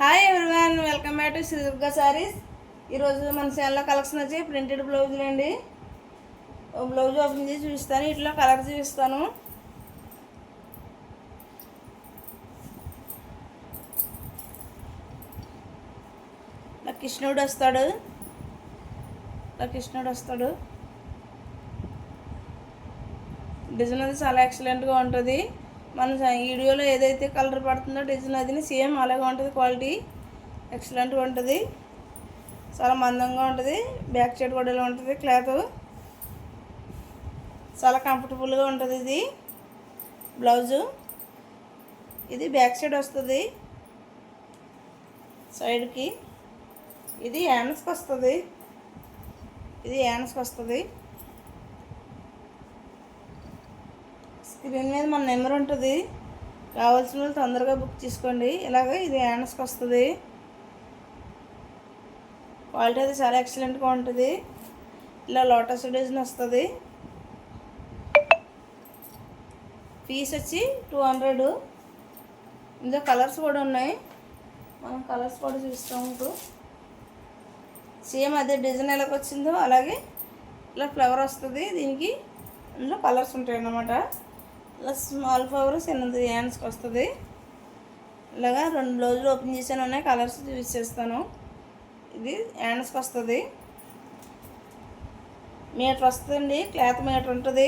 Hi everyone, welcome back to Sri Durga Sarees. ఈరోజు మన ఛానల్లో కలెక్షన్ వచ్చి ప్రింటెడ్ బ్లౌజులు అండి. బ్లౌజ్ ఓపెన్ చేసి చూపిస్తాను, ఇట్లా కలర్ చూపిస్తాను. కృష్ణుడు వస్తాడు. డిజైన్ అది చాలా ఎక్సలెంట్గా ఉంటుంది. మన వీడియోలో ఏదైతే కలర్ పడుతుందో డిజైన్ అది సేమ్ అలాగే ఉంటుంది. క్వాలిటీ ఎక్సలెంట్గా ఉంటుంది, చాలా మందంగా ఉంటుంది. బ్యాక్ సైడ్ కూడా ఇలా ఉంటుంది. క్లాత్ చాలా కంఫర్టబుల్గా ఉంటుంది. ఇది బ్లౌజు, ఇది బ్యాక్ సైడ్ వస్తుంది. సైడ్కి ఇది హ్యాండ్స్కి వస్తుంది. స్క్రీన్ మీద మన నెంబర్ ఉంటుంది, కావాల్సిన వాళ్ళు తొందరగా బుక్ చేసుకోండి. ఇలాగే ఇది హ్యాండ్స్కి వస్తుంది. క్వాలిటీ అది చాలా ఎక్సలెంట్గా ఉంటుంది. ఇలా లోటస్ డిజైన్ వస్తుంది. పీస్ వచ్చి 200. ఇందులో కలర్స్ కూడా ఉన్నాయి, మనం కలర్స్ కూడా చూస్తాము. సేమ్ అదే డిజైన్ ఎలాగ వచ్చిందో అలాగే ఇలా ఫ్లవర్ వస్తుంది. దీనికి ఇందులో కలర్స్ ఉంటాయి అన్నమాట. ఇలా స్మాల్ ఫ్లవర్ చిన్నది హ్యాండ్స్కి వస్తుంది. ఇలాగా 2 బ్లౌజులు ఓపెన్ చేసాను, ఉన్నాయి. కలర్స్ యూజ్ చేస్తాను. ఇది హ్యాండ్స్కి వస్తుంది. మీటర్ వస్తుందండి, క్లాత్ మీటర్ ఉంటుంది.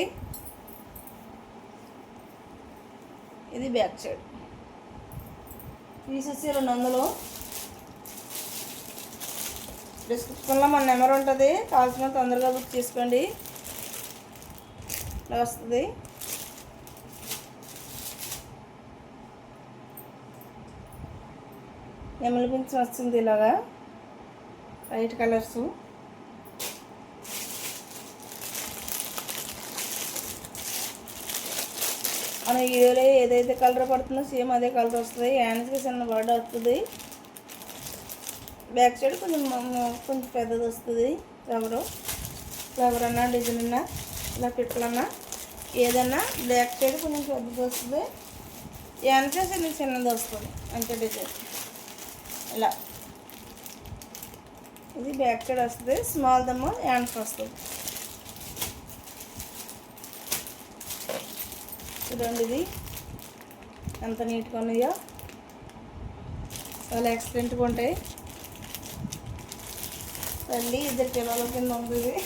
ఇది బ్యాక్ సైడ్. పీస్ వచ్చి 200. డిస్క్రిప్షన్లో మన నెంబర్ ఉంటుంది, కావాల్సిన తొందరగా బుక్ చేసుకోండి. ఇలా వస్తుంది. నెమలి పింఛన్ వస్తుంది. ఇలాగా వైట్ కలర్స్. మన వీడియోలో ఏదైతే కలర్ పడుతుందో సేమ్ అదే కలర్ వస్తుంది. హ్యాండ్స్కి చిన్న బార్డర్ వస్తుంది. బ్యాక్ సైడ్ కొంచెం పెద్దది వస్తుంది. ఫ్లవర్ అన్నా డిజైన్ అన్నా ఇలా పిట్టలన్నా ఏదన్నా బ్యాక్ సైడ్ కొంచెం పెద్దది వస్తుంది. హ్యాండ్స్ చిన్నది వస్తుంది. అంతే డిజైన్ ఇలా. ఇది బ్యాక్ సైడ్ వస్తుంది. స్మాల్ దమ్మ హ్యాండ్స్ వస్తుంది. చూడండి ఇది ఎంత నీట్గా ఉన్నాయో, చాలా ఎక్సలెంట్గా ఉంటాయి. తల్లి 2 కిలోల కింద ఉంది. ఇది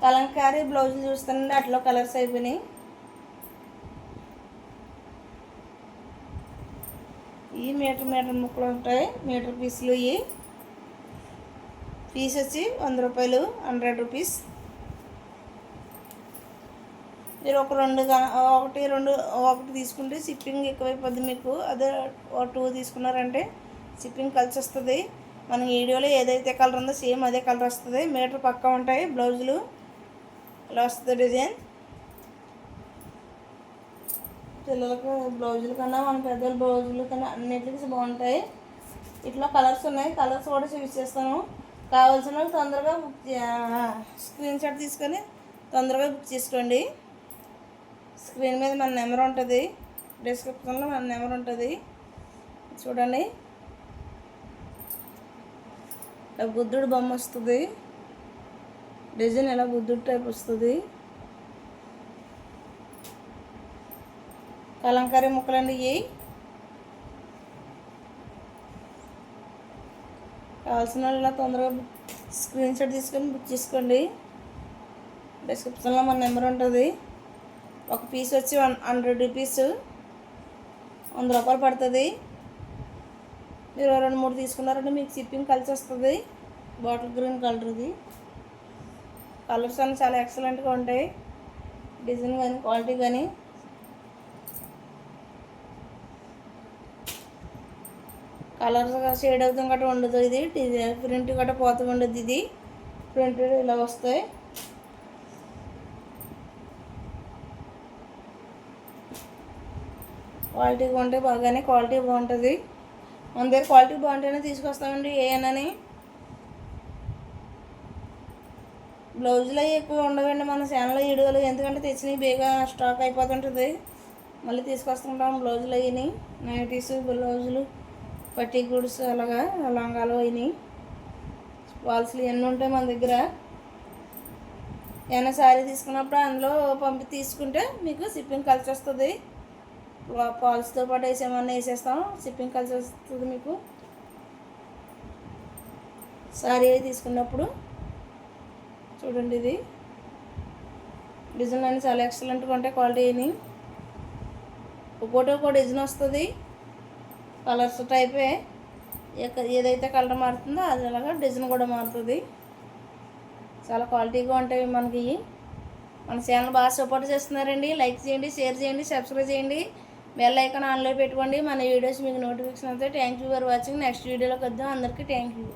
కలంకారీ బ్లౌజులు చూస్తానండి, అట్లా కలర్స్ అయిపోయినాయి. ఈ మీటర్ ముక్కలు ఉంటాయి, మీటర్ పీసులు. ఈ పీస్ వచ్చి 100 రూపాయలు, 100 రూపీస్. మీరు ఒకటి తీసుకుంటే షిప్పింగ్ ఎక్కువైపోద్ది మీకు. అదే 2 తీసుకున్నారంటే షిప్పింగ్ కలిసి వస్తుంది. మన వీడియోలో ఏదైతే కలర్ ఉందో సేమ్ అదే కలర్ వస్తుంది. మీటర్ పక్కా ఉంటాయి బ్లౌజులు. ఇలా వస్తుంది డిజైన్. పిల్లలకు బ్లౌజుల కన్నా మన పెద్దల బ్లౌజుల కన్నా అన్నిటికీ బాగుంటాయి. ఇట్లా కలర్స్ ఉన్నాయి, కలర్స్ కూడా చూపించేస్తాను. కావాల్సిన వాళ్ళు తొందరగా స్క్రీన్ షాట్ తీసుకొని తొందరగా బుక్ చేసుకోండి. స్క్రీన్ మీద మన నెంబర్ ఉంటుంది, డిస్క్రిప్షన్లో మన నెంబర్ ఉంటుంది. చూడండి, బుద్ధుడు బొమ్మ వస్తుంది. డిజైన్ ఎలా బుద్ధుడు టైప్ వస్తుంది. కలంకారీ ముక్కలండి ఇవి. కావాల్సిన వాళ్ళు ఇలా తొందరగా స్క్రీన్ షాట్ తీసుకొని బుక్ చేసుకోండి. డిస్క్రిప్షన్లో మన నెంబర్ ఉంటుంది. ఒక పీస్ వచ్చి 100 రూపీస్, 100 రూపాయలు పడుతుంది. మీరు 2-3 తీసుకున్నారంటే మీకు షిప్పింగ్ కలిసి వస్తుంది. Bottle green colour. ఇది కలర్స్ అన్నీ చాలా ఎక్సలెంట్గా ఉంటాయి. డిజైన్ కానీ క్వాలిటీ కానీ కలర్స్ షేడ్ అవుతాం గట్రా ఉండదు. ఇది ప్రింట్ గట్రా పోతూ ఉండదు. ఇది ప్రింటెడ్ ఇలా వస్తాయి. క్వాలిటీగా ఉంటాయి, బాగానే క్వాలిటీ బాగుంటుంది. మన దగ్గర క్వాలిటీ బాగుంటేనే తీసుకొస్తామండి. ఏనని బ్లౌజులు అవి ఎక్కువ ఉండవండి మన ఛానల్లో వీడియోలు, ఎందుకంటే తెచ్చినవి బేగా స్టాక్ అయిపోతుంటుంది. మళ్ళీ తీసుకొస్తుంటాం బ్లౌజులు అయినాయి, నైటీస్, బ్లౌజులు, పట్టీ గుడ్స్, అలాగా లంగాలు అయినాయి, ఫాల్స్లు ఇవన్నీ ఉంటాయి మన దగ్గర. ఏమైనా శారీ తీసుకున్నప్పుడు అందులో తీసుకుంటే మీకు షిప్పింగ్ కలిసి వస్తుంది. ఫాల్స్తో పాటు వేసేమన్నా వేసేస్తాం, షిప్పింగ్ కలిసి వస్తుంది మీకు. శారీ తీసుకున్నప్పుడు చూడండి, ఇది డిజైన్ అన్నీ చాలా ఎక్సలెంట్గా ఉంటాయి, క్వాలిటీ అని. ఒక్కో డిజైన్ వస్తుంది, కలర్స్ టైపే. ఏదైతే కలర్ మారుతుందో అది అలాగా డిజైన్ కూడా మారుతుంది. చాలా క్వాలిటీగా ఉంటాయి మనకి. మన ఛానల్ బాగా సపోర్ట్ చేస్తున్నారండి. లైక్ చేయండి, షేర్ చేయండి, సబ్స్క్రైబ్ చేయండి, బెల్ ఐకాన్ ఆన్లో పెట్టుకోండి. మన వీడియోస్ మీకు నోటిఫికేషన్ అవుతాయి. Thank you for watching. Next వీడియోలోకి వద్దాం. అందరికీ థ్యాంక్ యూ.